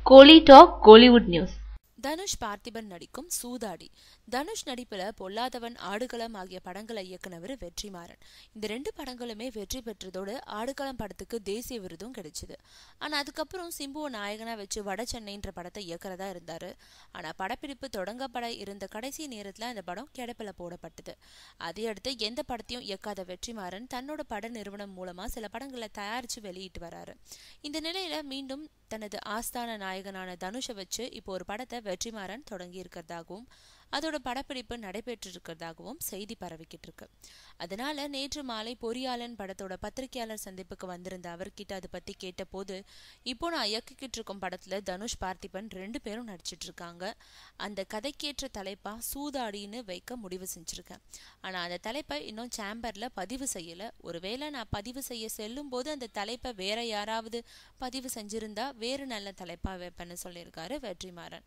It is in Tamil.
கோலி டாக் கோலிவுட் நியூஸ். தனுஷ் பார்த்திபன் நடிக்கும் சூதாடி. தனுஷ் நடிப்புல பொல்லாதவன், ஆடுகளம் ஆகிய படங்களை இயக்குனவர் வெற்றிமாறன். இந்த 2 படங்களுமே வெற்றி பெற்றதோடு ஆடுகளம் படத்துக்கு தேசிய விருதும் கிடைச்சது. ஆனா அதுக்கப்புறம் சிம்புவை நாயகனா வச்சு வட சென்னைன்ற படத்தை இயக்குறதா இருந்தாரு. ஆனா படப்பிடிப்பு தொடங்கப்பட இருந்த கடைசி நேரத்துல அந்த படம் கிடப்பில போடப்பட்டது. அதையடுத்து எந்த படத்தையும் இயக்காத வெற்றிமாறன் தன்னோட பட நிறுவனம் மூலமா சில படங்களை தயாரிச்சு வெளியிட்டு வராரு. இந்த நிலையில மீண்டும் தனது ஆஸ்தான நாயகனான தனுஷை வச்சு இப்போ ஒரு படத்தை வெற்றிமாறன் தொடங்கி இருக்கிறதாகவும் அதோட படப்பிடிப்பு நடைபெற்று இருக்கிறதாகவும் செய்தி பரவிக்கிட்டு இருக்கு. அதனால நேற்று மாலை பொறியாளன் படத்தோட பத்திரிகையாளர் சந்திப்புக்கு வந்திருந்த அவர்கிட்ட அதை பத்தி கேட்ட போது, இப்போ நான் இயக்கிக்கிட்டு இருக்கும் படத்துல தனுஷ் பார்த்திபன் 2 பேரும் நடிச்சிட்டு இருக்காங்க. அந்த கதைக்கேற்ற தலைப்பா சூதாடின்னு வைக்க முடிவு செஞ்சிருக்கேன். ஆனா அந்த தலைப்பை இன்னும் சேம்பர்ல பதிவு செய்யல. ஒருவேளை நான் பதிவு செய்ய செல்லும் போது அந்த தலைப்பை வேற யாராவது பதிவு செஞ்சிருந்தா வேறு நல்ல தலைப்பா வைப்பேன்னு சொல்லியிருக்காரு வெற்றிமாறன்.